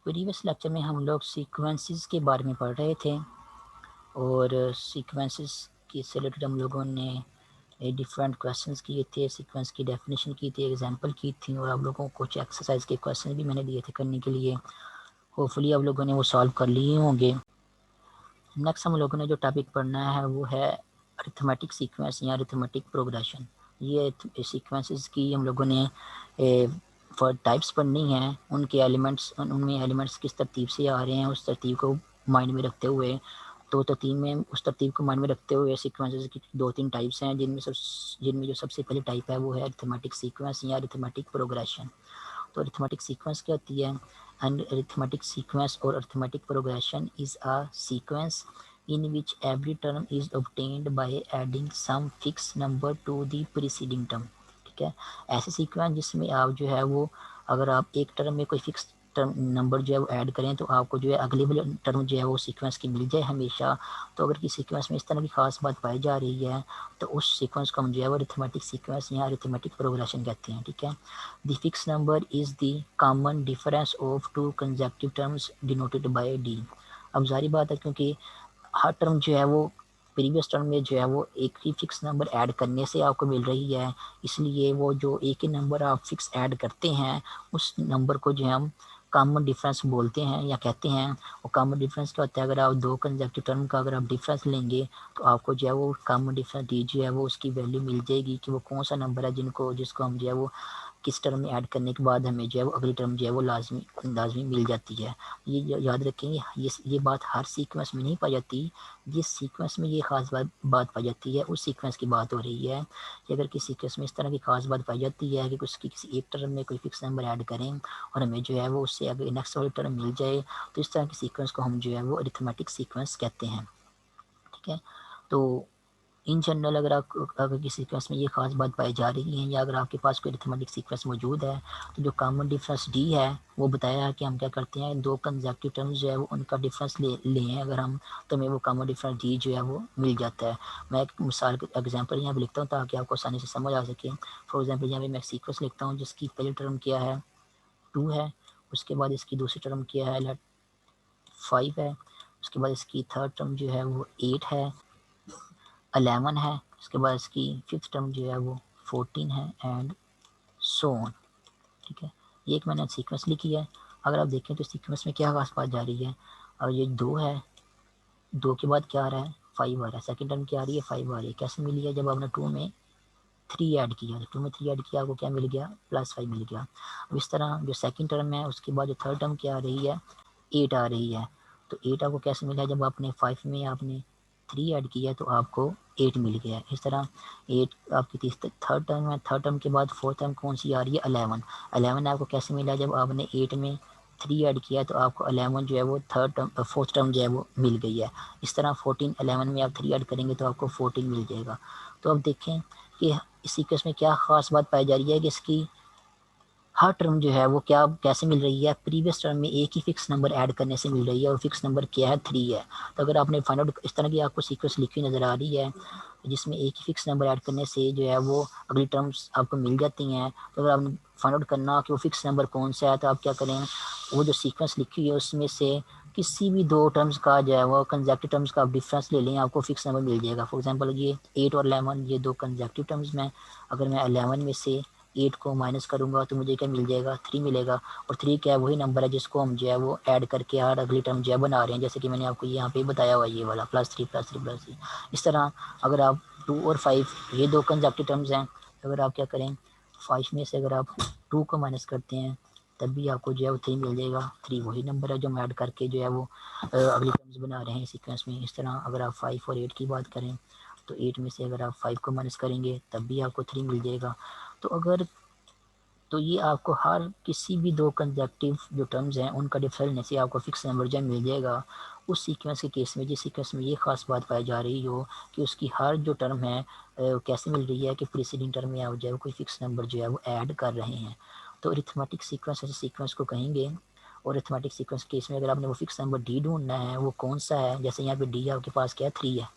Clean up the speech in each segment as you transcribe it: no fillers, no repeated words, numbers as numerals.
Previous lecture में हम लोग सीक्वेंसेस के बारे में पढ़ रहे थे और सीक्वेंसेस के से रिलेटेड हम लोगों ने डिफरेंट क्वेश्चंस किए थे, सीक्वेंस की डेफिनेशन की थी, एग्जांपल की थी और आप लोगों को कुछ एक्सरसाइज के क्वेश्चन भी मैंने दिए थे करने के लिए। होपफुली आप लोगों ने वो सॉल्व कर लिए होंगे। नेक्स्ट हम लोगों ने जो टॉपिक पढ़ना है वो है अरिथमेटिक सीक्वेंस या अरिथमेटिक प्रोग्रेशन। ये सीक्वेंसेस की हम लोगों ने फॉर टाइप्स पढ़नी हैं, उनके एलिमेंट्स, उनमें एलिमेंट्स किस तरतीब से आ रहे हैं उस तरतीब को माइंड में रखते हुए, तो तरतीब में उस तरतीब को माइंड में रखते हुए सीक्वेंसेस की 2-3 टाइप्स हैं, जिनमें जो सबसे पहली टाइप है वो है अरिथमेटिक सीक्वेंस या अरिथमेटिक प्रोग्रेशन। तो अरिथमेटिक सीक्वेंस क्या होती है? एंड अरिथमेटिक सीक्वेंस और arithmetic progression is a sequence in which every term is obtained by adding some fixed number to the preceding term। ठीक है, ऐसे सीक्वेंस जिसमें आप जो है वो अगर आप एक टर्म में कोई फिक्स टर्म नंबर जो है वो ऐड करें तो आपको जो है अगले वाले टर्म जो है वो सीक्वेंस की मिल जाए हमेशा। तो अगर किसी सीक्वेंस में इस तरह की खास बात पाई जा रही है तो उस सीक्वेंस को हम जो है वो अरिथमेटिक सीक्वेंस या अरिथमेटिक प्रोग्रेशन कहते हैं। ठीक है, the fix number is the common difference of to consecutive terms denoted by D. अब जारी बात है क्योंकि हर टर्म जो है वो प्रीवियस टर्म में जो है वो एक ही फिक्स नंबर ऐड करने से आपको मिल रही है, इसलिए वो जो एक ही नंबर आप फिक्स ऐड करते हैं उस नंबर को जो है हम कॉमन डिफरेंस बोलते हैं या कहते हैं। वो कॉमन डिफरेंस क्या होता है? अगर आप दो कंसेक्यूटिव टर्म का अगर आप डिफरेंस लेंगे तो आपको जो है वो कॉमन डिफरेंस डी जो है वो उसकी वैल्यू मिल जाएगी कि वो कौन सा नंबर है जिसको हम जो है वो किस टर्म में ऐड करने के बाद हमें जो है वो अगली टर्म जो है वो लाजमी मिल जाती है। ये याद रखेंगे, ये बात हर सीक्वेंस में नहीं पाई जाती। जिस सीक्वेंस में ये खास बात पाई जाती है उस सीक्वेंस की बात हो रही है कि अगर किसी सीक्वेंस में इस तरह की खास बात पाई जाती है कि उसकी किसी एक टर्म में कोई फिक्स नंबर ऐड करें और हमें जो है वो उससे अगर नेक्स्ट वाली टर्म मिल जाए तो इस तरह की सीक्वेंस को हम जो है वो अरिथमेटिक सीक्वेंस कहते हैं। ठीक है, तो इन जनरल अगर किसी सीक्वेंस में ये खास बात पाई जा रही है या अगर आपके पास कोई अरिथमेटिक सीक्वेंस मौजूद है तो जो कॉमन डिफरेंस डी है वो बताया है कि हम क्या करते हैं, दो कंसेक्यूटिव टर्म्स जो है वो उनका डिफरेंस लें अगर हम, तो हमें वो कॉमन डिफरेंस डी जो है वो मिल जाता है। मैं एक मिसाल एग्जाम्पल यहाँ पे लिखता हूँ ताकि आपको आसानी से समझ आ सके। फॉर एग्जाम्पल यहाँ पे मैं सीक्वेंस लिखता हूँ जिसकी पहली टर्म क्या है 2 है, उसके बाद इसकी दूसरी टर्म क्या है 5 है, उसके बाद इसकी थर्ड टर्म जो है वो 8 है, 11 है, इसके बाद इसकी फिफ्थ टर्म जो है वो 14 है एंड सो ऑन। ठीक है, ये एक मैंने सीक्वेंस लिखी है। अगर आप देखें तो सीक्वेंस में क्या खास बात जा रही है, और ये 2 है, 2 के बाद क्या आ रहा है 5 आ रहा है, सेकंड टर्म क्या आ रही है 5 आ रही है। कैसे मिली है? जब आपने 2 में 3 ऐड किया, तो 2 में 3 ऐड किया आपको क्या मिल गया +5 मिल गया। अब इस तरह जो सेकंड टर्म है उसके बाद जो थर्ड टर्म क्या आ रही है 8 आ रही है, तो 8 आपको कैसे मिला? जब आपने 5 में आपने 3 ऐड किया तो आपको 8 मिल गया। इस तरह 8 आपकी थर्ड टर्म है, थर्ड टर्म के बाद फोर्थ टर्म कौन सी आ रही है 11। 11 आपको कैसे मिला? जब आपने 8 में 3 ऐड किया तो आपको 11 जो है वो थर्ड टर्म फोर्थ टर्म जो है वो मिल गई है। इस तरह 14 11 में आप 3 ऐड करेंगे तो आपको 14 मिल जाएगा। तो अब देखें कि इस सीक्वेंस में क्या खास बात पाई जा रही है कि इसकी हर टर्म जो है वो क्या कैसे मिल रही है, प्रीवियस टर्म में एक ही फिक्स नंबर ऐड करने से मिल रही है और फिक्स नंबर क्या है 3 है। तो अगर आपने फाइंड आउट इस तरह की आपको सीक्वेंस लिखी नज़र आ रही है जिसमें एक ही फिक्स नंबर ऐड करने से जो है वो अगली टर्म्स आपको मिल जाती हैं, तो अगर आपने फाइंड आउट करना कि वो फिक्स नंबर कौन सा है तो आप क्या करें, वो जो सीक्वेंस लिखी हुई है उसमें से किसी भी दो टर्म्स का जो है वो कंसेक्यूटिव टर्म्स का आप डिफरेंस ले लें, आपको फिक्स नंबर मिल जाएगा। फॉर एग्जांपल ये 8 और 11 ये दो कंसेक्यूटिव टर्म्स में, अगर मैं 11 में से 8 को माइनस करूँगा तो मुझे क्या मिल जाएगा 3 मिलेगा। और 3 क्या है? वही नंबर है जिसको हम जो है वो ऐड करके हर अगली टर्म जो है बना रहे हैं, जैसे कि मैंने आपको यहाँ पे बताया हुआ ये वाला +3 +3 +3। इस तरह अगर आप 2 और 5 ये दो कंसेक्यूटिव टर्म्स हैं, अगर आप क्या करें 5 में से अगर आप 2 को माइनस करते हैं तब भी आपको जो है वो 3 मिल जाएगा। 3 वही नंबर है जो हम ऐड करके जो है वो अगली टर्म्स बना रहे हैं सीक्वेंस में। इस तरह अगर आप 5 और 8 की बात करें तो 8 में से अगर आप 5 को माइनस करेंगे तब भी आपको 3 मिल जाएगा। तो अगर तो ये आपको हर किसी भी दो कंसेक्यूटिव जो टर्म्स हैं उनका डिफरेंस लेने से आपको फिक्स नंबर जो मिल जाएगा। उस सीक्वेंस के केस में जिस सीक्वेंस में ये खास बात पाई जा रही हो कि उसकी हर जो टर्म है कैसे मिल रही है कि प्रीसीडिंग टर्म में आप जो है कोई फिक्स नंबर जो है वो ऐड कर रहे हैं, तो अरिथमेटिक सीक्वेंस ऐसे सीक्वेंस को कहेंगे। और अरिथमेटिक सीक्वेंस केस में अगर आपने वो फिक्स नंबर डी ढूंढना है वो कौन सा है, जैसे यहाँ पे डी आपके पास क्या है 3 है।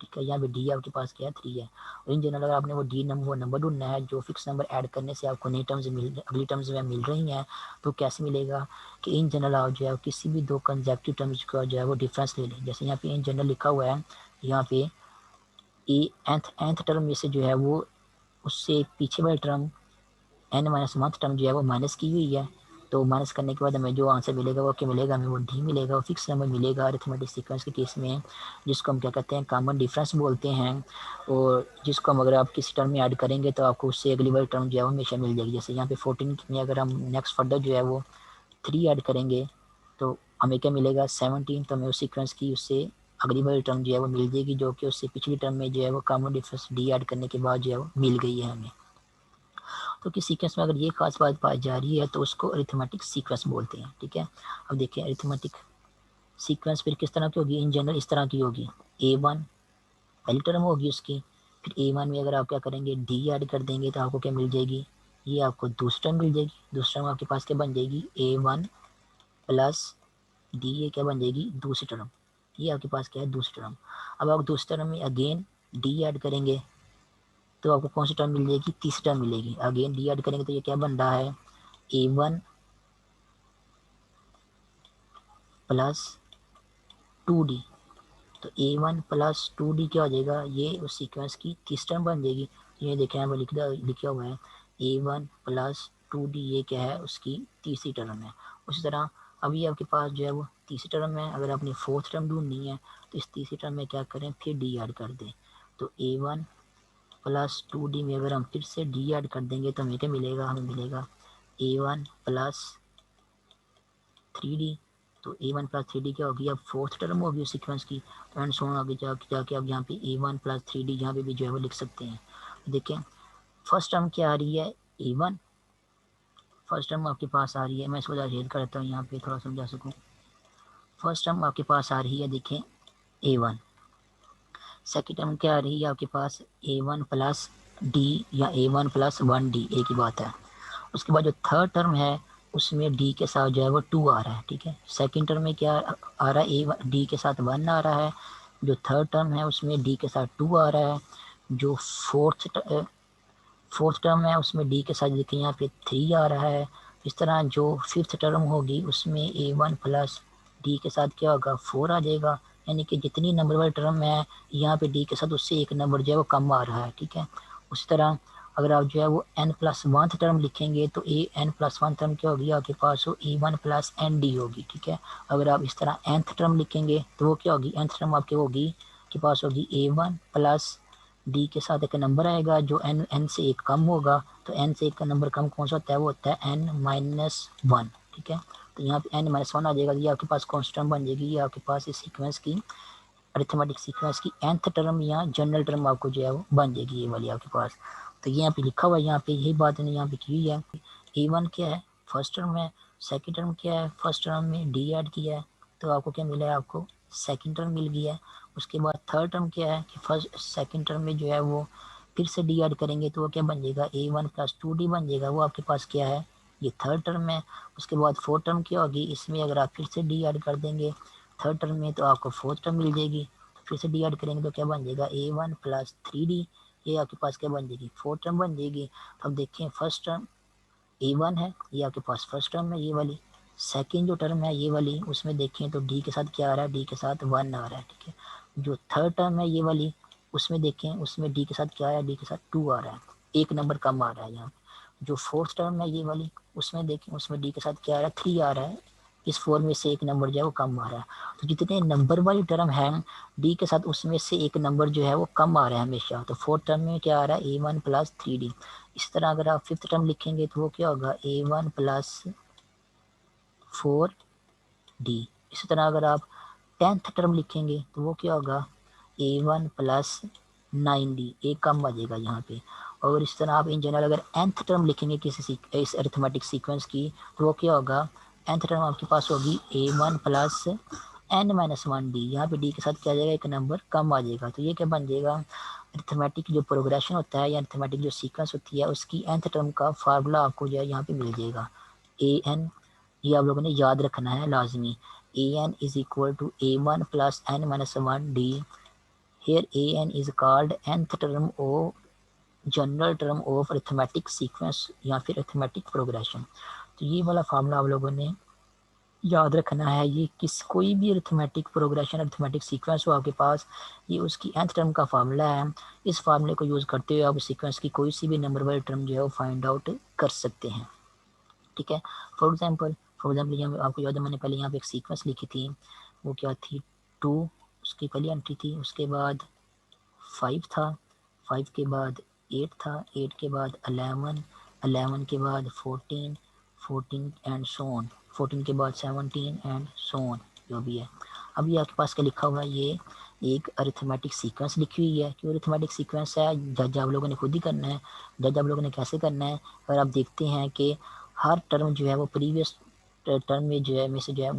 ठीक है। यहाँ पे डी आपके पास क्या है 3 है। और इन जनरल अगर आपने वो डी नंबर वो नंबर ढूंढना है जो फिक्स नंबर ऐड करने से आपको नई टर्म्स अगली टर्म्स में मिल रही हैं, तो कैसे मिलेगा कि इन जनरल आप जो है किसी भी दो कंसेक्यूटिव टर्म्स का जो है वो डिफरेंस ले लें। जैसे यहाँ पे इन जनरल लिखा हुआ है, यहाँ पे ए nth टर्म में से जो है वो उससे पीछे वाली टर्म n-1th टर्म जो है वो माइनस की हुई है, तो माइनस करने के बाद हमें जो आंसर मिलेगा वो क्या मिलेगा, हमें वो डी मिलेगा, वो फिक्स नंबर मिलेगा अरिथमेटिक सीक्वेंस के केस में, जिसको हम क्या कहते हैं कॉमन डिफरेंस बोलते हैं। और जिसको हम अगर आप किसी टर्म में ऐड करेंगे तो आपको उससे अगली वाली टर्म जो है वो हमेशा मिल जाएगी। जैसे यहाँ पे 14 में अगर हम नेक्स्ट फर्दर जो है वो 3 ऐड करेंगे तो हमें क्या मिलेगा 17, तो हमें उस सीक्वेंस की उससे अगली वाली टर्म जो है वो मिल जाएगी, जो कि उससे पिछली टर्म में जो है वो कॉमन डिफरेंस डी ऐड करने के बाद जो है वो मिल गई है हमें। तो किस सीक्वेंस में अगर ये खास बात पाई जा रही है तो उसको अरिथमेटिक सीक्वेंस बोलते हैं। ठीक है, अब देखिए अरिथमेटिक सीक्वेंस फिर किस तरह की होगी, इन जनरल इस तरह की होगी। A1 पहली टर्म होगी उसकी, फिर A1 में अगर आप क्या करेंगे डी ऐड कर देंगे तो आपको क्या मिल जाएगी, ये आपको दूसरी टर्म मिल जाएगी। दूसरी टर्म आपके पास क्या बन जाएगी A1 प्लस डी, ये क्या बन जाएगी दूसरी टर्म, ये आपके पास क्या है दूसरी टर्म। अब आप दूसरी टर्म में अगेन डी ऐड करेंगे तो आपको कौन सी टर्म मिल जाएगी, तीसरी टर्म मिलेगी। अगेन डी ऐड करेंगे तो ये क्या बन रहा है A1 प्लस 2D, तो A1 प्लस 2D क्या हो जाएगा, ये उस सीक्वेंस की तीसरी टर्म बन जाएगी। ये देखें यहाँ पर लिखा हुआ है A1 प्लस 2D, ये क्या है उसकी तीसरी टर्म है। उसी तरह अभी आपके पास जो है वो तीसरी टर्म है, अगर आपने फोर्थ टर्म ढूंढनी है तो इस तीसरी टर्म में क्या करें फिर डी ऐड कर दें, तो A1 प्लस 2D में अगर हम फिर से डी ऐड कर देंगे तो हमें क्या मिलेगा, हमें मिलेगा A1 प्लस 3D, तो A1 प्लस 3D क्या होगी, अब फोर्थ टर्म होगी उस सीक्वेंस की। तो एंड सो आगे जाके अब यहाँ पे A1 प्लस 3D यहाँ पे भी जो है वो लिख सकते हैं। देखें फर्स्ट टर्म क्या आ रही है A1, फर्स्ट टर्म आपके पास आ रही है, मैं इसको ज़रा करता हूँ यहाँ पे थोड़ा समझा सकूँ। फर्स्ट टर्म आपके पास आ रही है देखें A1, सेकेंड टर्म क्या आ रही है आपके पास A1 प्लस डी या A1 प्लस 1D, एक ही बात है। उसके बाद जो थर्ड टर्म है उसमें डी के साथ जो है वो 2 आ रहा है। ठीक है, सेकंड टर्म में क्या आ रहा है, डी के साथ 1 आ रहा है। जो थर्ड टर्म है उसमें डी के साथ 2 आ रहा है। जो फोर्थ टर्म है उसमें डी के साथ देखिए यहाँ पे 3 आ रहा है। इस तरह जो फिफ्थ टर्म होगी उसमें A1 प्लस डी के साथ क्या होगा 4 आ जाएगा। यानी कि जितनी नंबर वाली टर्म है यहाँ पे डी के साथ उससे एक नंबर जो है वो कम आ रहा है। ठीक है, उसी तरह अगर आप जो है वो n प्लस 1 टर्म लिखेंगे तो n प्लस 1 टर्म क्या होगी आपके पास, वो A1 प्लस ND होगी। ठीक है, अगर आप इस तरह nth टर्म लिखेंगे तो वो क्या होगी, nth टर्म आपके होगी के पास होगी A1 प्लस डी के साथ एक नंबर आएगा जो n से एक कम होगा। तो n से एक का नंबर कम कौन सा होता है, वो होता है n-1। ठीक है, तो यहाँ पे n-1 आ जाएगा, ये आपके पास कॉन्स्टेंट बन जाएगी। ये आपके पास इस सीक्वेंस की अरिथमेटिक सीक्वेंस की nth टर्म या जनरल टर्म आपको जो है वो बन जाएगी, ये वाली आपके पास। तो ये यहाँ पे लिखा हुआ है, यहाँ पे यही बात है यहाँ पे की हुई है। A1 क्या है फर्स्ट टर्म है, सेकंड टर्म क्या है फर्स्ट टर्म में डी ऐड किया है तो आपको क्या मिला है, आपको सेकंड टर्म मिल गया है। उसके बाद थर्ड टर्म क्या है कि फर्स्ट सेकंड टर्म में जो है वो फिर से डी ऐड करेंगे तो वो क्या बन जाएगा A1 प्लस 2D बन जाएगा, वो आपके पास क्या है ये थर्ड टर्म है। उसके बाद फोर्थ टर्म क्या होगी, इसमें अगर आप फिर से डी ऐड कर देंगे थर्ड टर्म में तो आपको फोर्थ टर्म मिल जाएगी। फिर से डी ऐड करेंगे तो क्या बन जाएगा A1 प्लस 3D, ये आपके पास क्या बन जाएगी फोर्थ टर्म बन जाएगी। तो अब देखें फर्स्ट टर्म A1 है, ये आपके पास फर्स्ट टर्म है ये वाली। सेकेंड जो टर्म है ये वाली उसमें देखें तो डी के साथ क्या आ रहा है, डी के साथ 1 आ रहा है। ठीक है, जो थर्ड टर्म है ये वाली उसमें देखें उसमें डी के साथ क्या आ रहा है, डी के साथ 2 आ रहा है, एक नंबर कम आ रहा है यहाँ। जो फोर्थ टर्म है ये वाली उसमें देखें उसमें डी के साथ क्या आ रहा है 3 आ रहा है, इस 4 में से एक नंबर जो है वो कम आ रहा है। तो जितने नंबर वाली टर्म है डी के साथ उसमें से एक नंबर जो है वो कम आ रहा है हमेशा। तो फोर्थ टर्म में क्या आ रहा है A1 प्लस 3D। इस तरह अगर आप फिफ्थ टर्म लिखेंगे तो वो क्या होगा A1 प्लस 4D। इसी तरह अगर आप टेंथ टर्म लिखेंगे तो वो क्या होगा A1 प्लस 9D, एक कम आ जाएगा यहाँ पे। और इस तरह आप इन जनरल अगर nth टर्म लिखेंगे किसी इस अरिथमेटिक सीक्वेंस की तो वो क्या होगा, nth टर्म आपके पास होगी A1 प्लस n-1D, यहाँ पे D के साथ क्या आ जाएगा एक नंबर कम आ जाएगा। तो ये क्या बन जाएगा, अरिथमेटिक जो प्रोग्रेशन होता है या अरिथमेटिक जो सीक्वेंस होती है उसकी nth टर्म का फार्मूला आपको जो है यहाँ पे मिल जाएगा an, ये आप लोगों ने याद रखना है लाजमी। an is equal to A1 plus n-1D here a n is called nth term of general term of arithmetic sequence या फिर अरिथमेटिक प्रोग्रेशन। तो ये वाला फार्मूला आप लोगों ने याद रखना है। ये कोई भी अरिथमेटिक प्रोग्रेशन अरिथमेटिक सीक्वेंस हो आपके पास, ये उसकी nth टर्म का फार्मूला है। इस फार्मूले को यूज़ करते हुए आप सीक्वेंस की कोई सी भी नंबर वाली टर्म जो है वो फाइंड आउट कर सकते हैं। ठीक है। फॉर एग्जाम्पल यहाँ आपको याद है मैंने पहले यहाँ पे एक सीक्वेंस लिखी थी, वो क्या थी, 2 उसकी पहली एंट्री थी, उसके बाद 5 था, 5 के बाद 8 था, 8 के बाद 11, 11 के बाद 14, 14 एंड सो ऑन, 14 के बाद 17 एंड सो ऑन जो भी है। अब ये आपके पास क्या लिखा हुआ है, ये एक अरिथमेटिक सीक्वेंस लिखी हुई है। क्यों अरिथमेटिक सीक्वेंस है, जज आप लोगों ने खुद ही करना है। जज आप लोगों ने कैसे करना है, अगर आप देखते हैं कि हर टर्म जो है वो प्रीवियस टर्म में जो है में से जो है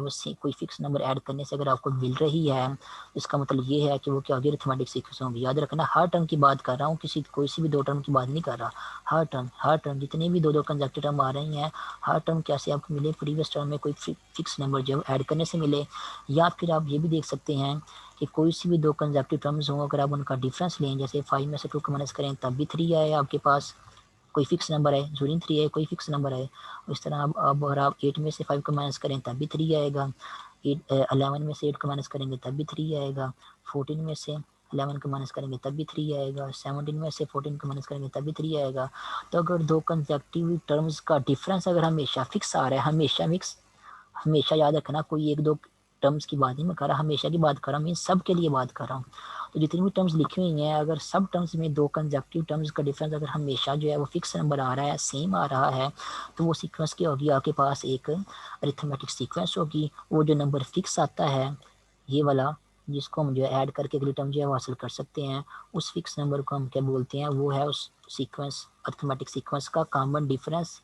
वो कोई फिक्स नंबर ऐड करने से अगर आपको मिल रही है, इसका मतलब ये है कि वो क्या होगी, अरिथमेटिक सीक्वेंस होगी। याद रखना हर टर्म की बात कर रहा हूँ, कोई सी भी दो टर्म की बात नहीं कर रहा। हर टर्म जितने भी दो कंसेक्टिव टर्म आ रही हैं, हर टर्म कैसे आपको मिले, प्रीवियस टर्म में कोई फिक्स नंबर जो है ऐड करने से मिले। या फिर आप ये भी देख सकते हैं कि कोई सी भी दो कंसेक्टिव टर्म्स हों, अगर आप उनका डिफरेंस लें, जैसे 5 में से 2 को माइनस करें तब भी 3 आए आपके पास, कोई फिक्स नंबर है, 3 है, कोई फिक्स नंबर है। इस तरह अब अगर आप 8 में से 5 को माइनस करें तब भी 3 आएगा, 11 में से 8 को माइनस करेंगे तब भी 3 आएगा, 14 में से 11 को माइनस करेंगे तब भी 3 आएगा, 17 में से 14 को माइनस करेंगे तब भी 3 आएगा। तो अगर दो कंसेक्टिव टर्म्स का डिफरेंस अगर हमेशा फिक्स आ रहा है, हमेशा याद रखना, कोई एक दो टर्म्स की बात नहीं मैं कर रहा, हमेशा की बात कर रहा हूँ, मीन सब के लिए बात कर रहा हूँ। तो जितनी भी टर्म्स लिखी हुई हैं, अगर सब टर्म्स में दो कंसेक्टिव टर्म्स का डिफरेंस अगर हमेशा जो है वो फिक्स नंबर आ रहा है, सेम आ रहा है, तो वो सीक्वेंस क्या होगी, आपके पास एक अरिथमेटिक सीक्वेंस होगी। वो जो नंबर फिक्स आता है, ये वाला, जिसको हम जो है ऐड करके अगली टर्म जो है वो हासिल कर सकते हैं, उस फिक्स नंबर को हम क्या बोलते हैं, वो है उस सीक्वेंस अरिथमेटिक सीक्वेंस का कॉमन डिफरेंस,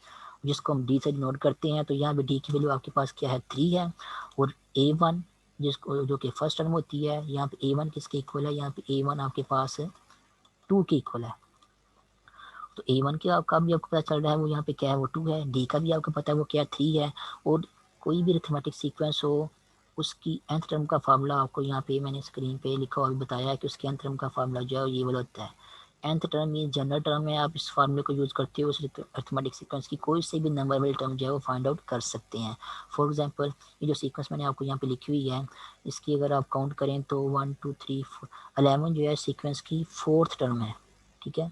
जिसको हम डी से डिनोट करते हैं। तो यहाँ पे डी की वैल्यू आपके पास क्या है, 3 है। और A1 जिसको जो कि फर्स्ट टर्म होती है, यहाँ पे A1 किसके इक्वल है, यहाँ पे A1 आपके पास 2 के इक्वल है। तो A1 के आपका भी आपको पता चल रहा है वो यहाँ पे क्या है, वो 2 है। डी का भी आपको पता है वो क्या 3 है। और कोई भी अरिथमेटिक सीक्वेंस हो, उसकी nth टर्म का फार्मूला आपको यहाँ पे मैंने स्क्रीन पे लिखा और बताया है कि उसके nth टर्म का फार्मूला जो है ये वाला होता है। nth टर्म ये जनरल टर्म है, आप इस फार्मूले को यूज़ करते हो उस अरिथमेटिक सीक्वेंस की कोई से भी नंबर वाली टर्म जो है वो फाइंड आउट कर सकते हैं। फॉर एग्जांपल ये जो सीक्वेंस मैंने आपको यहाँ पे लिखी हुई है, इसकी अगर आप काउंट करें तो 1 2 3 4 11 जो है सीक्वेंस की 4th टर्म है। ठीक है,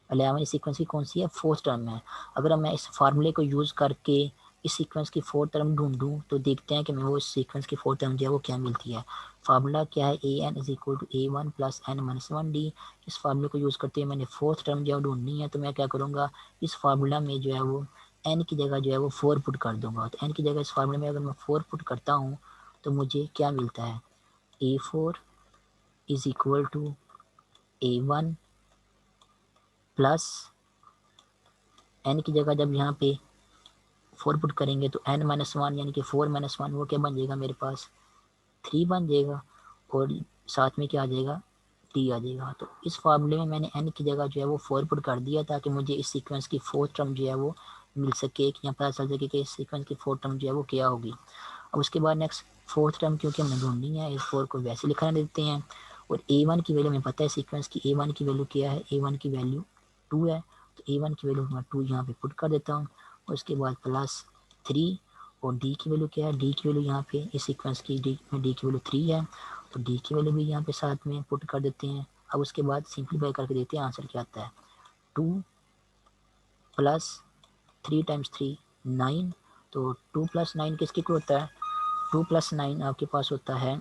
11 इस सीक्वेंस की कौन सी है, 4th टर्म है। अगर मैं इस फार्मूले को यूज़ करके इस सीक्वेंस की 4th टर्म ढूंढूं तो देखते हैं कि मैं वो इस सीक्वेंस की 4th टर्म जो है वो क्या मिलती है। फार्मूला क्या है, an is equal to A1 plus n minus 1d। इस फार्मूले को यूज़ करते हुए मैंने 4th टर्म जो है ढूंढनी है, तो मैं क्या करूँगा, इस फार्मूला में जो है वो n की जगह जो है वो 4 पुट कर दूंगा। तो n की जगह इस फार्मूले में अगर मैं 4 पुट करता हूँ तो मुझे क्या मिलता है, A4 is equal to A1 plus n की जगह जब यहाँ पे 4 पुट करेंगे तो n माइनस 1 यानी कि 4 माइनस 1 वो क्या बन जाएगा, मेरे पास 3 बन जाएगा। और साथ में क्या आ जाएगा, t आ जाएगा। तो इस फार्मूले में मैंने n की जगह जो है वो 4 पुट कर दिया ताकि मुझे इस सीक्वेंस की 4th टर्म जो है वो मिल सके, यहाँ पता चल सके कि इस सीक्वेंस की 4th टर्म जो है वो क्या होगी। अब उसके बाद नेक्स्ट 4th टर्म क्योंकि हमने ढूंढनी है, इस 4 को वैसे लिखा देते हैं। और A1 की वैल्यू हमें पता है सीक्वेंस की, A1 की वैल्यू क्या है, A1 की वैल्यू 2 है। तो A1 की वैल्यू मैं 2 यहाँ पे पुट कर देता हूँ। और उसके बाद प्लस 3। और डी की वैल्यू क्या है, डी की वैल्यू यहाँ पे इस सीक्वेंस की डी की वैल्यू 3 है। तो डी की वैल्यू भी यहाँ पे साथ में पुट कर देते हैं। अब उसके बाद सिंप्लीफाई करके देखते हैं आंसर क्या आता है, 2 प्लस 3 टाइम्स 3 9। तो 2 प्लस 9 किसके इक्वल होता है, 2 प्लस 9 आपके पास होता है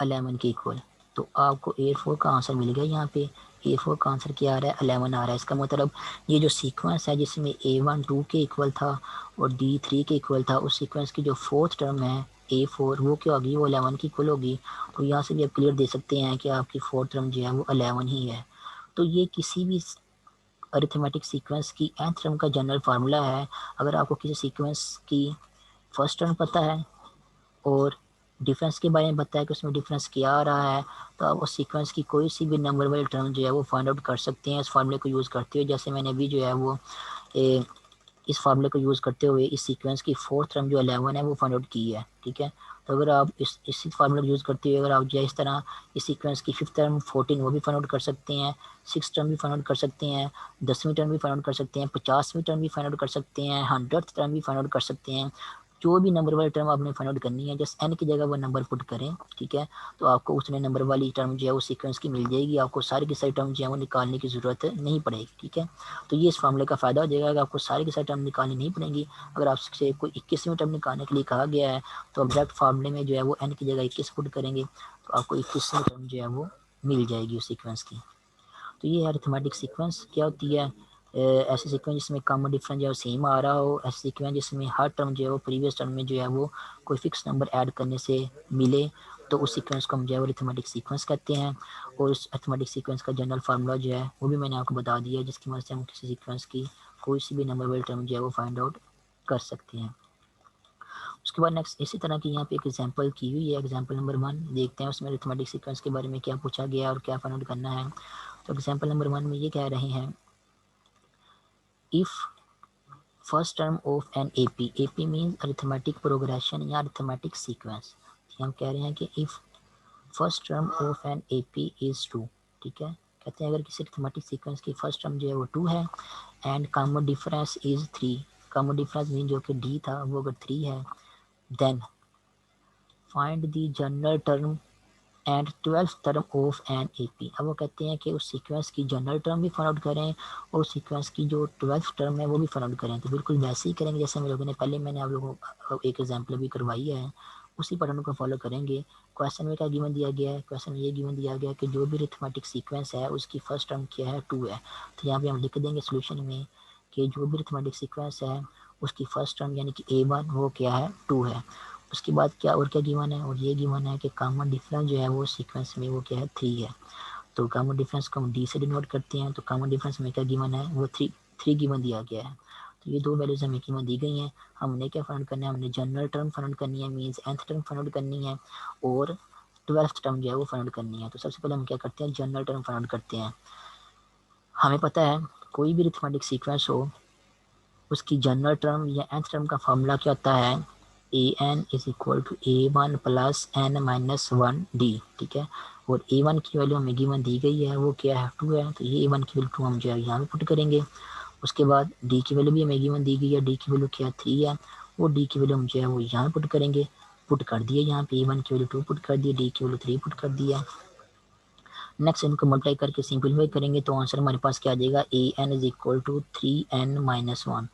11 के इक्वल। तो आपको A4 का आंसर मिल गया। यहाँ पे A4 का आंसर क्या आ रहा है, 11 आ रहा है। इसका मतलब ये जो सीक्वेंस है जिसमें A1 2 के इक्वल था और D 3 के इक्वल था, उस सीक्वेंस की जो 4th टर्म है A4 वो क्या होगी, वो 11 की इक्वल होगी। तो यहाँ से भी आप क्लियर दे सकते हैं कि आपकी 4th टर्म जो है वो 11 ही है। तो ये किसी भी अरिथमेटिक सीक्वेंस की nth टर्म का जनरल फार्मूला है। अगर आपको किसी सीक्वेंस की फर्स्ट टर्म पता है और डिफरेंस के बारे में बताया कि उसमें डिफरेंस क्या आ रहा है, तो आप उस सीक्वेंस की कोई सी भी नंबर वाली टर्म जो है वो फाइंड आउट कर सकते हैं इस फार्मूले को यूज़ करते हुए। जैसे मैंने अभी जो है वो इस फार्मूले को यूज़ करते हुए इस सीक्वेंस की फोर्थ टर्म जो 11 है वो फाइंड आउट की है, ठीक है। तो अगर आप इसी फार्मूले को यूज़ करते हुए अगर आप जो है इस तरह इस सीक्वेंस की फिफ्थ टर्म 14 वो भी फाइंड आउट कर सकते हैं, सिक्स टर्म भी फाइंड आउट कर सकते हैं, 10वीं टर्म भी फाइंड आउट कर सकते हैं, 50वीं टर्म भी फाइंड आउट कर सकते हैं, 100th टर्म भी फाइंड आउट कर सकते हैं। जो भी नंबर वाली टर्म आपने फाइंड आउट करनी है जस्ट एन की जगह वो नंबर पुट करें, ठीक है। तो आपको उसने नंबर वाली टर्म जो है वो सीक्वेंस की मिल जाएगी, आपको सारी की सारी टर्म जो है वो निकालने की ज़रूरत नहीं पड़ेगी, ठीक है। तो ये इस फार्मूले का फ़ायदा हो जाएगा कि आपको सारी की सारी टर्म निकालनी नहीं पड़ेंगी। अगर आपसे कोई 21वीं टर्म निकालने के लिए कहा गया है तो आप डायरेक्ट फार्मूले में जो है वो एन की जगह 21 पुट करेंगे तो आपको 21वीं टर्म जो है वो मिल जाएगी उस सीक्वेंस की। तो ये है अरिथमेटिक सीक्वेंस। क्या होती है? ऐसे सीक्वेंस जिसमें कॉमन डिफरेंस जो है सेम आ रहा हो, ऐसे सीक्वेंस जिसमें हर टर्म जो है वो प्रीवियस टर्म में जो है वो कोई फिक्स नंबर ऐड करने से मिले, तो उस सीक्वेंस को हम जो है वो अरिथमेटिक सीक्वेंस कहते हैं। और उस अरिथमेटिक सीक्वेंस का जनरल फार्मूला जो है वो भी मैंने आपको बता दिया, जिसकी मदद से हम किसी सीक्वेंस की कोई सी भी नंबर वाली टर्म जो है वो फाइंड आउट कर सकते हैं। उसके बाद नेक्स्ट इसी तरह की यहाँ पे एक एग्जांपल की हुई है, एग्जांपल नंबर 1 देखते हैं उसमें अरिथमेटिक सीक्वेंस के बारे में क्या पूछा गया और क्या फाइंड आउट करना है। तो एग्जांपल नंबर 1 में ये कह रहे हैं, if first term of an AP means arithmetic progression या arithmetic sequence। हम कह रहे हैं कि if first term of an AP is 2, ठीक है। कहते हैं अगर किसी arithmetic sequence की first term जो है वो 2 है and common difference is 3, common difference mean जो कि D था वो अगर 3 है, then find the general term and 12th term of an AP। अब वो कहते हैं कि उस सीक्वेंस की जनरल टर्म भी फाइंड आउट करें और उस सीक्वेंस की जो 12th टर्म है वो भी फाइंड आउट करें। तो बिल्कुल वैसे ही करेंगे जैसे हम लोगों ने पहले मैंने आप लोगों को एक एग्जांपल भी करवाई है, उसी पैटर्न को फॉलो करेंगे। क्वेश्चन में क्या गिवन दिया गया है? क्वेश्चन में ये गिवन दिया गया है कि जो भी अरिथमेटिक सीक्वेंस है उसकी फर्स्ट टर्म क्या है? 2 है। तो यहाँ पे हम लिख देंगे सोल्यूशन में कि जो भी अरिथमेटिक सीक्वेंस है उसकी फर्स्ट टर्म यानी कि A1 वो क्या है? 2 है। उसके बाद क्या और क्या गिवन है? और ये गिवन है कि कॉमन डिफरेंस जो है वो सीक्वेंस में वो क्या है? 3 है। तो कॉमन डिफरेंस को हम डी से डिनोट करते हैं, तो कॉमन डिफरेंस में क्या गिवन है? वो 3 गिवन दिया गया है। तो ये दो वैल्यूज हमें गिवन दी गई हैं। हमने क्या फाइंड करना है? हमने जनरल टर्म फाइंड करनी है, मीन्स nth टर्म फाइंड करनी है और 12th टर्म जो है वो फाइंड करनी है। तो सबसे पहले हम क्या करते हैं? जनरल टर्म फाइंड करते हैं। हमें पता है कोई भी अरिथमेटिक सीक्वेंस हो उसकी जनरल टर्म या nth टर्म का फॉर्मूला क्या होता है? an is equal to A1 plus n minus 1D, ठीक है। और A1 की वैल्यू हमें गिवन दी गई है वो क्या है? 2 है। तो ये A1 की वैल्यू 2 हम जो है यहाँ पे पुट करेंगे। उसके बाद D की वैल्यू भी हमें गिवन दी गई है, D की वैल्यू क्या है? 3 है। वो D की वैल्यू हम जो है वो यहाँ पुट करेंगे। पुट कर दिए यहाँ पे, A1 की वैल्यू 2 पुट कर दिए, D की वैल्यू 3 पुट कर दिया। नेक्स्ट इनको मल्टीप्लाई करके सिंपलीफाई करेंगे तो आंसर हमारे पास क्या आ जाएगा? an is equal to 3n minus 1।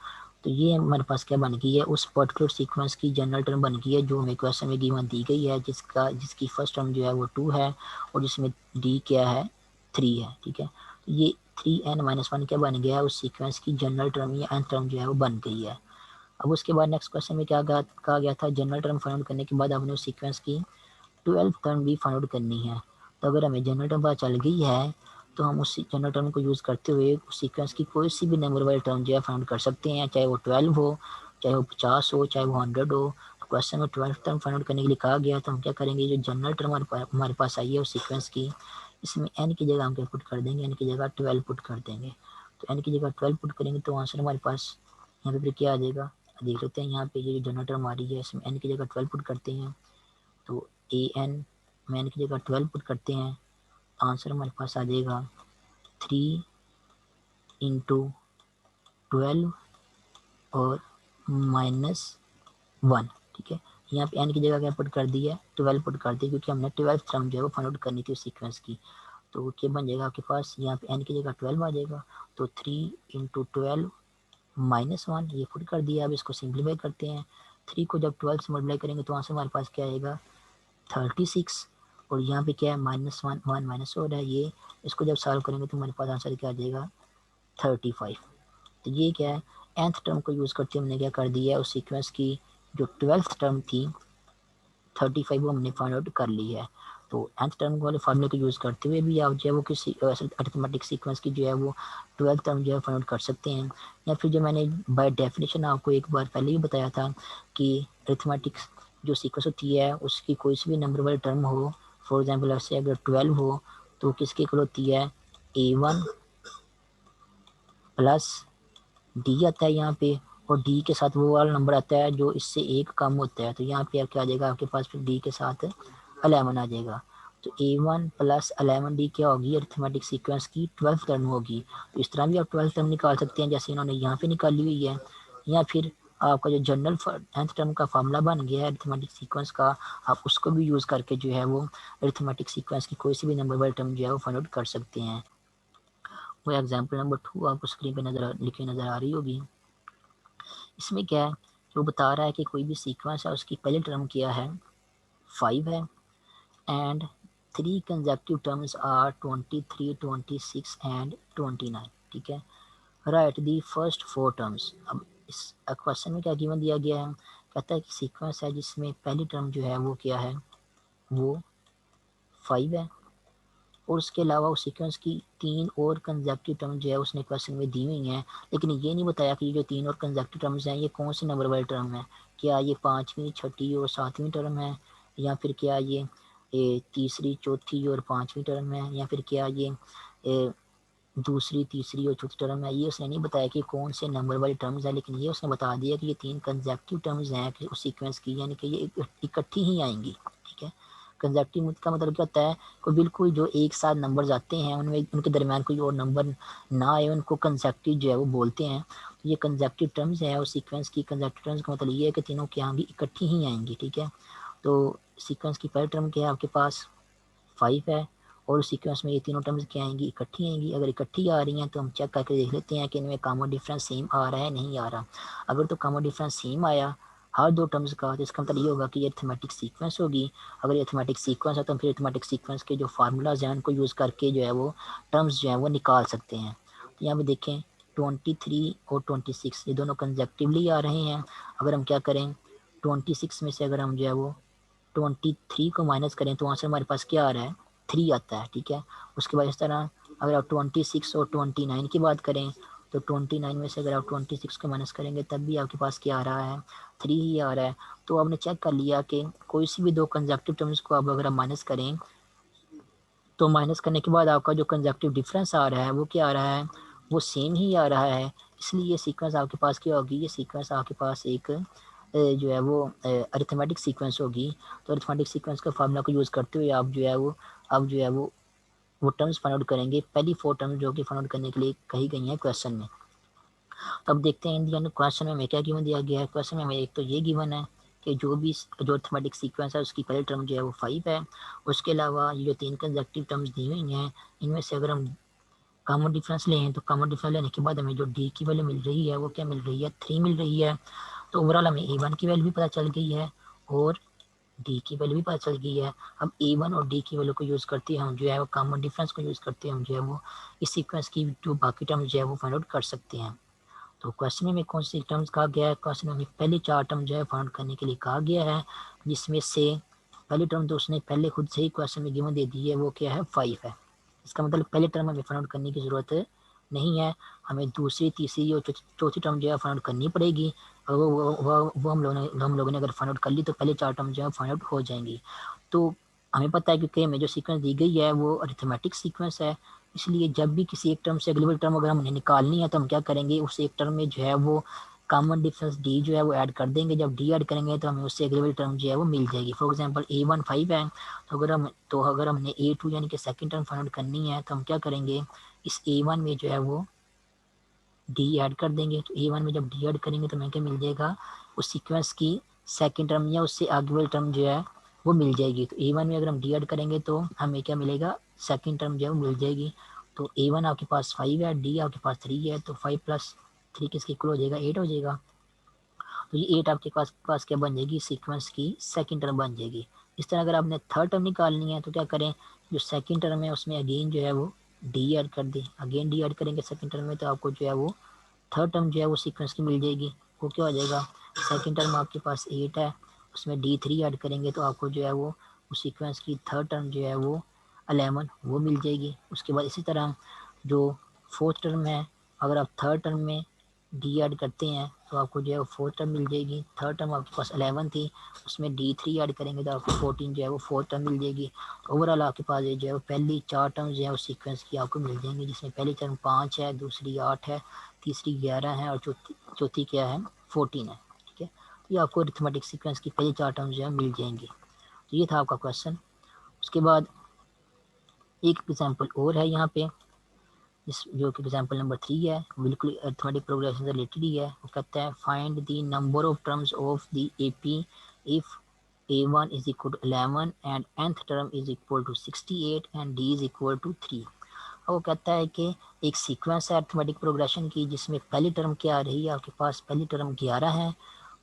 तो ये हमारे पास क्या बन गई है? उस पर्टिकुलर सीक्वेंस की जनरल टर्म बन गई है जो हमें क्वेश्चन में गिवन दी गई है, जिसकी फर्स्ट टर्म जो है वो 2 है और जिसमें डी क्या है? 3 है, ठीक है। तो ये 3n माइनस 1 क्या बन गया है? उस सीक्वेंस की जनरल टर्म या nth टर्म जो है वो बन गई है। अब उसके बाद नेक्स्ट क्वेश्चन में क्या कहा गया था? जनरल टर्म फाइंड आउट करने के बाद आपने उस सीक्वेंस की 12th टर्म भी फाइंड आउट करनी है। तो अगर हमें जनरल टर्म पता चल गई है तो हम उस जनरल टर्म को यूज़ करते हुए उस सीक्वेंस की कोई सी भी नंबर वाली टर्म जो है फाइंड कर सकते हैं, चाहे वो 12 हो, चाहे वो 50 हो, चाहे वो 100 हो। तो क्वेश्चन में 12th टर्म फाइंड आउट करने के लिए कहा गया तो हम क्या करेंगे? जो जनरल टर्म हमारे पास आई है उस सीक्वेंस की, इसमें n की जगह हम क्या पुट कर देंगे? n की जगह 12 पुट कर देंगे। तो n की जगह 12 पुट करेंगे तो आंसर हमारे पास यहाँ पे फिर क्या आ जाएगा? देख लेते हैं। यहाँ पे ये जो जनरल टर्म आ रही है इसमें n की जगह 12 पुट करते हैं तो an में n की जगह 12 पुट करते हैं, आंसर हमारे पास आ जाएगा 3 इंटू 12 और माइनस 1, ठीक है। यहाँ पे n की जगह क्या पुट कर दी है? 12 पुट कर दी, क्योंकि हमने 12th टर्म जो है वो फाइंड आउट करनी थी उस सीक्वेंस की। तो क्या बन जाएगा आपके पास? यहाँ पे n की जगह 12 आ जाएगा, तो 3 इंटू 12 माइनस 1 ये पुट कर दिया। अब इसको सिंप्लीफाई करते हैं। 3 को जब 12 से मल्टीप्लाई करेंगे तो आंसर हमारे पास क्या आएगा? 36। और यहाँ पे क्या है? माइनस 1 माइनस हो रहा है, ये इसको जब सॉल्व करेंगे तो हमारे पास आंसर क्या आ जाएगा? 35। तो ये क्या है? nth टर्म को यूज़ करते हमने क्या कर दिया है? उस सीक्वेंस की जो 12th टर्म थी 35 वो हमने फाइंड आउट कर ली है। तो nth टर्म वाले फार्मूले को यूज़ करते हुए भी आप जो है वो किसी अरिथमेटिक सीक्वेंस की जो है वो 12th टर्म जो है फाइंड आउट कर सकते हैं। या फिर जो मैंने बाय डेफिनेशन आपको एक बार पहले ही बताया था कि अरिथमेटिक जो सीक्वेंस होती है उसकी कोई सी भी नंबर वाली टर्म हो, फॉर एग्जाम्पल ऐसे अगर 12 हो तो किसके इक्वल होती है? A1 प्लस D आता है यहाँ पे, और डी के साथ वो वाला नंबर आता है जो इससे एक कम होता है, तो यहाँ पे क्या आ जाएगा आपके पास, फिर डी के साथ 11 आ जाएगा। तो A1 प्लस 11D क्या होगी, अरिथमेटिक सीक्वेंस की 12th टर्म होगी। तो इस तरह भी आप 12th टर्म निकाल सकते हैं जैसे इन्होंने यहाँ पे निकाली हुई है, या फिर आपका जो जनरल 10th टर्म का फार्मूला बन गया है अरिथमेटिक सीक्वेंस का, आप उसको भी यूज़ करके जो है वो अरिथमेटिक सीक्वेंस की कोई सी भी नंबर वाली टर्म जो है वो फाइंड आउट कर सकते हैं। वो एग्जाम्पल नंबर 2 आपको स्क्रीन पे लिखी नज़र आ रही होगी। इसमें क्या है, जो बता रहा है कि कोई भी सीक्वेंस है उसकी पहली टर्म क्या है, 5 है, and 3 consecutive terms are 23, 26 and 29। ठीक है, राइट दी फर्स्ट 4 टर्म्स। अब इस क्वेश्चन में क्या गिवन दिया गया है, कहता है कि सीक्वेंस है जिसमें पहली टर्म जो है वो क्या है, वो 5 है, और उसके अलावा उस सीक्वेंस की 3 और कंसेक्टिव टर्म जो है उसने क्वेश्चन में दी हुई हैं, लेकिन ये नहीं बताया कि ये जो 3 और कंसेक्टिव टर्म्स हैं ये कौन से नंबर वाली टर्म है, क्या ये 5वीं, 6ठी और 7वीं टर्म है, या फिर क्या ये तीसरी, चौथी और 5वीं टर्म है, या फिर क्या ये दूसरी, तीसरी और चौथी टर्म है। ये उसने नहीं बताया कि कौन से नंबर वाली टर्म्स है, लेकिन ये उसने बता दिया कि ये 3 कंसेक्टिव टर्म्स हैं कि उस सीक्वेंस की, यानी कि ये इकट्ठी ही आएंगी। ठीक है, कंसेक्टिव का मतलब क्या होता है, कोई बिल्कुल जो एक साथ नंबर्स आते हैं उनमें उनके दरमियान कोई और नंबर ना आए, उनको कंसेक्टिव जो है वो बोलते हैं। तो ये कंसेक्टिव टर्म्स है, और सीक्वेंस की कंसेक्टिव टर्म्स का मतलब ये है कि तीनों क्या आएंगी, इकट्ठी ही आएंगी। ठीक है, तो सीक्वेंस की पहली टर्म क्या है आपके पास, 5 है, और सीक्वेंस में ये तीनों टर्म्स क्या आएंगी, इकट्ठी आएंगी। अगर इकट्ठी आ रही हैं तो हम चेक करके देख लेते हैं कि इनमें कॉमन डिफरेंस सेम आ रहा है, नहीं आ रहा। अगर तो कॉमन डिफरेंस सेम आया हर 2 टर्म्स का, तो इसका मतलब ये होगा कि ये अरिथमेटिक सीक्वेंस होगी। अगर ये अरिथमेटिक सीक्वेंस है तो हम फिर अरिथमेटिक सीक्वेंस के जो फार्मूलाज हैं उनको यूज़ करके जो है वो टर्म्स जो है वो निकाल सकते हैं। तो यहाँ पे देखें 23 और 26 ये दोनों कंसेक्टिवली आ रहे हैं। अगर हम क्या करें, 26 में से अगर हम जो है वो 23 को माइनस करें तो आंसर हमारे पास क्या आ रहा है, 3 आता है। ठीक है, उसके बाद इस तरह अगर आप 26 और 29 की बात करें तो 29 में से अगर आप 26 को माइनस करेंगे तब भी आपके पास क्या आ रहा है, 3 ही आ रहा है। तो आपने चेक कर लिया कि कोई सी भी 2 कंसेक्टिव टर्म्स को आप अगर आप माइनस करें तो माइनस करने के बाद आपका जो कंसेक्टिव डिफरेंस आ रहा है वो क्या आ रहा है, वो सेम ही आ रहा है। इसलिए ये सीक्वेंस आपके पास क्या होगी, ये सीक्वेंस आपके पास एक जो है वो अरिथमेटिक सीक्वेंस होगी। तो अरिथमेटिक सीक्वेंस का फार्मूला को यूज़ करते हुए आप जो है वो अब जो है वो टर्म्स फाइंड आउट करेंगे, पहली 4 टर्म्स जो कि फाइंड आउट करने के लिए कही गई हैं क्वेश्चन में। तो अब देखते हैं इंडियन क्वेश्चन में हमें क्या गिवन दिया गया है। क्वेश्चन में हमें एक तो ये गिवन है कि जो अरिथमेटिक सीक्वेंस है उसकी पहली टर्म जो है वो 5 है। उसके अलावा ये जो 3 कंसेक्टिव टर्म्स दी हुई हैं इनमें से अगर हम कॉमन डिफरेंस लें तो कॉमन डिफरेंस लेने के बाद हमें जो डी की वैल्यू मिल रही है वो क्या मिल रही है, 3 मिल रही है। तो ओवरऑल हमें A1 की वैल्यू भी पता चल गई है और डी की वैल्यू भी पता चल गई है। अब A1 और डी की वैल्यू को यूज़ करते हम जो है वो कॉमन डिफरेंस को यूज़ करते हम जो है वो इस सीक्वेंस की जो बाकी टर्म जो है वो फाइंड आउट कर सकते हैं। तो क्वेश्चन में कौन सी टर्म्स कहा गया है, क्वेश्चन में पहले 4 टर्म जो है फाइंड आउट करने के लिए कहा गया है, जिसमें से पहली टर्म तो उसने पहले खुद से ही क्वेश्चन में गिवन दे दी है, वो क्या है, 5 है। इसका मतलब पहले टर्म हमें फाइंड आउट करने की ज़रूरत नहीं है, हमें दूसरी, तीसरी और चौथी टर्म जो है फाइंड आउट करनी पड़ेगी। और वो हम लोगों ने अगर फाइंड आउट कर ली तो पहले 4 टर्म जो है फाइंड आउट हो जाएंगी। तो हमें पता है क्योंकि हमें जो सीक्वेंस दी गई है वो अरिथमेटिक सीक्वेंस है, इसलिए जब भी किसी एक टर्म से अगली टर्म अगर हमने निकालनी है तो हम क्या करेंगे, उस एक टर्म में जो है वो कॉमन डिफरेंस डी जो है वो ऐड कर देंगे। जब डी ऐड करेंगे तो हमें उससे अगली टर्म जो है वो मिल जाएगी। फॉर एग्जांपल A1 5 है, तो अगर हमने A2 यानी कि सेकंड टर्म फाइंड आउट करनी है तो हम क्या करेंगे, इस A1 में जो है वो डी ऐड कर देंगे। तो A1 में जब डी ऐड करेंगे तो हमें क्या मिल जाएगा, उस सीक्वेंस की सेकंड टर्म या उससे आगे वाली टर्म जो है वो मिल जाएगी। तो A1 में अगर हम डी ऐड करेंगे तो हमें क्या मिलेगा, सेकंड टर्म जो है वो मिल जाएगी। तो A1 आपके पास 5 है, डी आपके पास 3 है, तो 5 प्लस 3 किसके इक्वल हो जाएगा, 8 हो जाएगा। तो ये 8 आपके पास क्या बन जाएगी, सीक्वेंस की सेकंड टर्म बन जाएगी। इस तरह अगर आपने थर्ड टर्म निकालनी है तो क्या करें, जो सेकंड टर्म है उसमें अगेन जो है वो डी ऐड कर दें। अगेन डी ऐड करेंगे सेकंड टर्म में तो आपको जो है वो थर्ड टर्म जो है वो सीक्वेंस की मिल जाएगी। वो क्या हो जाएगा, सेकंड टर्म आपके पास 8 है, उसमें D3 ऐड करेंगे तो आपको जो है वो उस सीक्वेंस की थर्ड टर्म जो है वो 11 वो मिल जाएगी। उसके बाद इसी तरह जो फोर्थ टर्म है, अगर आप थर्ड टर्म में डी ऐड करते हैं तो आपको जो है वो फोर्थ टर्म मिल जाएगी। थर्ड टर्म आपके पास 11 थी, उसमें D3 ऐड करेंगे तो आपको 14 जो है वो फोर्थ टर्म मिल जाएगी। ओवरऑल आपके पास जो है वो पहली 4 टर्म जो है उस सीक्वेंस की आपको मिल जाएंगी, जिसमें पहली टर्म 5 है, दूसरी 8 है, तीसरी 11 है और चौथी क्या है, 14 है, ठीक है। तो ये आपको अरिथमेटिक सीक्वेंस की पहले 4 टर्म्स जो है मिल जाएंगे। तो ये था आपका क्वेश्चन। उसके बाद एक एग्जाम्पल और है यहाँ पे, इस जो कि एग्जाम्पल नंबर 3 है, बिल्कुल अरिथमेटिक प्रोग्रेशन से रिलेटेड ही है। वो कहता है find the number of terms of the AP if A1 is equal to 11 and nth term is equal to 68 and D is equal to 3। वो कहता है कि एक सीक्वेंस है अरिथमेटिक प्रोग्रेशन की जिसमें पहली टर्म क्या आ रही है, आपके पास पहली टर्म 11 है,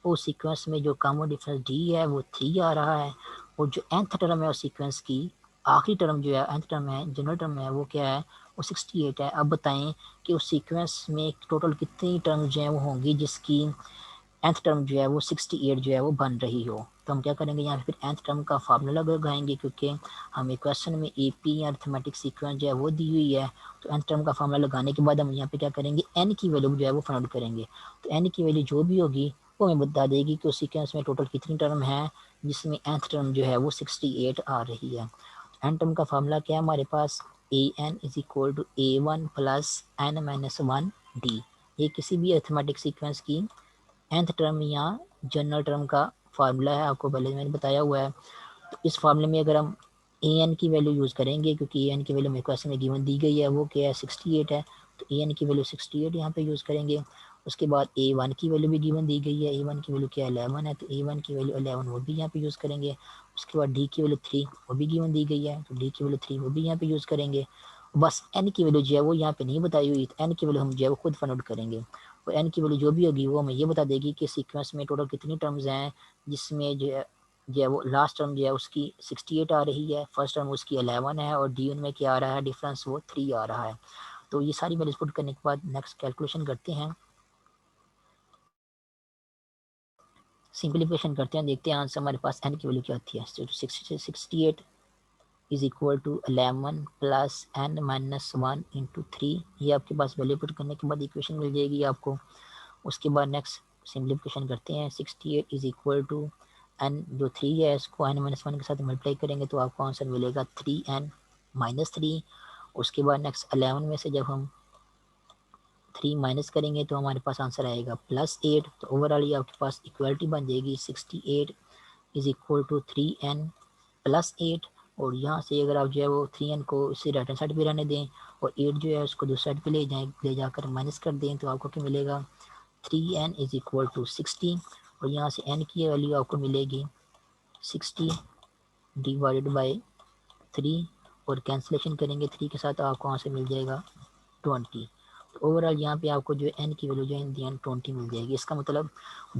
उस सीक्वेंस में जो कॉमन डिफरेंस D है वो 3 आ रहा है, और जो nth टर्म है उस सीक्वेंस की आखिरी टर्म जो है nth टर्म है, जनरल टर्म है, वो क्या है, वो 68 है। अब बताएं कि उस सीक्वेंस में टोटल कितनी टर्म जो है वो होंगी जिसकी nth टर्म जो है वो 68 जो है वो बन रही हो। तो हम क्या करेंगे, यहाँ पे फिर nth टर्म का फार्मूला लगाएंगे, क्योंकि हमें क्वेश्चन में AP या अरिथमेटिक सीक्वेंस जो है वो दी हुई है। तो nth टर्म का फार्मूला लगाने के बाद हम यहाँ पे क्या करेंगे, n की वैल्यू जो है वो फाइंड आउट करेंगे। तो n की वैल्यू जो भी होगी वो हमें बता देगी कि उस सीक्वेंस में टोटल कितनी टर्म है जिसमें nth टर्म जो है वो 68 आ रही है। n टर्म का फार्मूला क्या है हमारे पास, an is equal to A1 plus n-1 D। ये किसी भी अरिथमेटिक सीक्वेंस की nth टर्म या जनरल टर्म का फार्मूला है, आपको पहले मैंने बताया हुआ है। तो इस फार्मूले में अगर हम an की वैल्यू यूज़ करेंगे, क्योंकि an की वैल्यू मेरे क्वेश्चन में गिवन दी गई है, वो क्या है 68 है, तो an की वैल्यू 68 यहाँ पे यूज़ करेंगे। उसके बाद A1 की वैल्यू भी गिवन दी गई है, A1 की वैल्यू क्या है 11 है, तो A1 की वैल्यू 11 वो भी यहाँ पे यूज़ करेंगे। उसके बाद D की वैल्यू 3 वो भी गिवन दी गई है, तो D की वैल्यू 3 वो भी यहाँ पे यूज़ करेंगे। बस n की वैल्यू जो है वो यहाँ पे नहीं बताई हुई, तो n की वैल्यू हम जो है वो खुद फाइंड आउट करेंगे, और n की वैल्यू जो भी होगी वो हमें ये बता देगी कि सीक्वेंस में टोटल कितनी टर्म्स हैं जिसमें जो है वो लास्ट टर्म जो है उसकी 68 आ रही है, फर्स्ट टर्म उसकी 11 है, और D उनमें क्या आ रहा है डिफरेंस, वो 3 आ रहा है। तो ये सारी वैल्यूज पुट करने के बाद नेक्स्ट कैलकुलेशन करते हैं, सिंप्लीफिकेशन करते हैं, देखते हैं आंसर हमारे पास n की वैल्यू क्या आती है। 68 is equal to 11 plus n-1 into 3। ये आपके पास वैल्यू पुट करने के बाद इक्वेशन मिल जाएगी आपको। उसके बाद नेक्स्ट सिंप्लीफिकेशन करते हैं, 68 इज इक्वल टू n जो 3 है इसको n-1 के साथ मल्टीप्लाई करेंगे तो आपको आंसर मिलेगा 3n-3। उसके बाद नेक्स्ट 11 में से जब हम 3 माइनस करेंगे तो हमारे पास आंसर आएगा +8। तो ओवरऑल ये आपके पास इक्वलिटी बन जाएगी 68 इज इक्वल टू 3n+8। और यहाँ से अगर आप जो है वो 3n को इसे राइट हैंड साइड पे रहने दें और 8 जो है उसको दूसरी साइड पे ले जाकर माइनस कर दें, तो आपको क्या मिलेगा 3n इज इक्वल टू 60। और यहाँ से n की वैल्यू आपको मिलेगी 60 डिवाइडेड बाई 3, और कैंसिलेशन करेंगे 3 के साथ आपको वहाँ से मिल जाएगा 20। तो ओवरऑल यहाँ पे आपको जो है n की वैल्यू जो है इन दी एंड 20 मिल जाएगी। इसका मतलब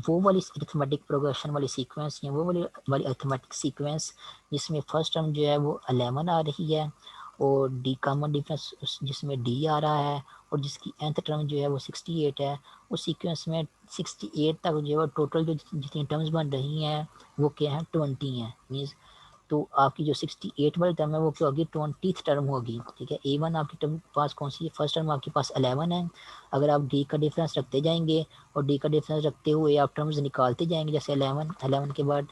वो वाली अरिथमेटिक प्रोग्रेशन वाली सीक्वेंस या वो वाली अरिथमेटिक सीक्वेंस जिसमें फर्स्ट टर्म जो है वो 11 आ रही है और डी कॉमन डिफरेंस जिसमें D आ रहा है और जिसकी nth टर्म जो है वो 68 है, उस सीक्वेंस में 68 तक जो है टोटल जो जितनी टर्म्स बन रही हैं वो क्या है 20 है। मीन्स तो आपकी जो 68 वाली टर्म है वो क्या होगी 20th टर्म होगी, ठीक है। A1 आपकी टर्म पास कौन सी है, फर्स्ट टर्म आपके पास 11 है। अगर आप D का डिफरेंस रखते जाएंगे और D का डिफरेंस रखते हुए आप टर्म्स निकालते जाएंगे, जैसे 11 के बाद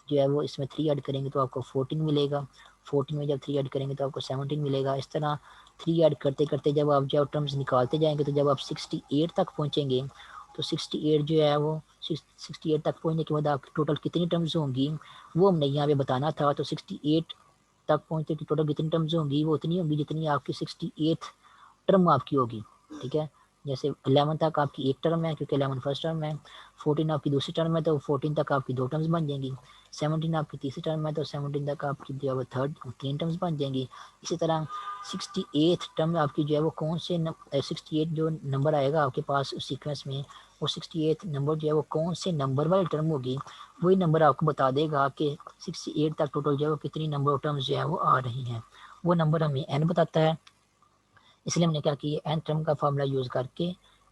जो है वो इसमें 3 ऐड करेंगे तो आपको 14 मिलेगा, 14 में जब 3 ऐड करेंगे तो आपको 17 मिलेगा। इस तरह 3 ऐड करते करते जब आप जो टर्म्स निकालते जाएंगे तो जब आप 68 तक पहुँचेंगे तो 68 जो है वो 68 तक पहुँचने के बाद आपकी टोटल कितनी टर्म्स होंगी वो हमने यहाँ पे बताना था। तो 68 तक पहुँचते कि टोटल कितनी टर्म्स होंगी, वो उतनी होंगी जितनी आपकी 68 टर्म आपकी होगी, ठीक है। जैसे 11 तक आपकी एक टर्म है क्योंकि 11 फर्स्ट टर्म है, 14 आपकी दूसरी टर्म है तो 14 तक आपकी 2 टर्म्स बन जाएंगी, 17 आपकी तीसरी टर्म है तो 17 तक आपकी जो है थर्ड 3 टर्म्स बन जाएंगी। इसी तरह 68 टर्म आपकी जो है वो कौन से 68 जो नंबर आएगा आपके पास उस सीक्वेंस में, वो 68 नंबर जो है वो कौन से नंबर वाली टर्म होगी, वही नंबर आपको बता देगा कि 68 तक टोटल जो है वो कितनी नंबर ऑफ टर्म्स जो है वो आ रही हैं। वो नंबर हमें n बताता है, इसलिए हमने क्या किया n टर्म का फार्मूला यूज़ करके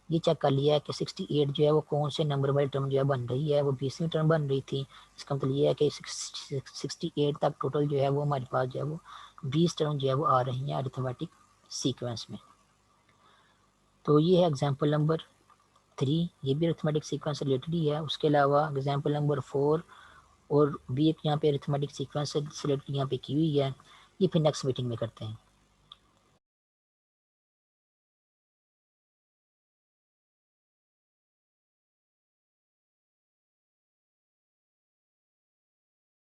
ये चेक कर लिया है कि 68 जो है वो कौन से नंबर वाली टर्म जो है बन रही है, वो 20वीं टर्म बन रही थी। इसका मतलब ये है कि 68 तक टोटल जो है वो हमारे पास जो है वो 20 टर्म जो है वो आ रही हैं अरिथमेटिक सीक्वेंस में। तो ये है एग्जाम्पल नंबर 3, ये भी अरिथमेटिक सीक्वेंस से रिलेटेड ही है। उसके अलावा एग्जाम्पल नंबर 4 और भी एक यहाँ पे अरिथमेटिक सीक्वेंस से रिलेटेड यहाँ पे की हुई है, ये फिर नेक्स्ट मीटिंग में करते हैं।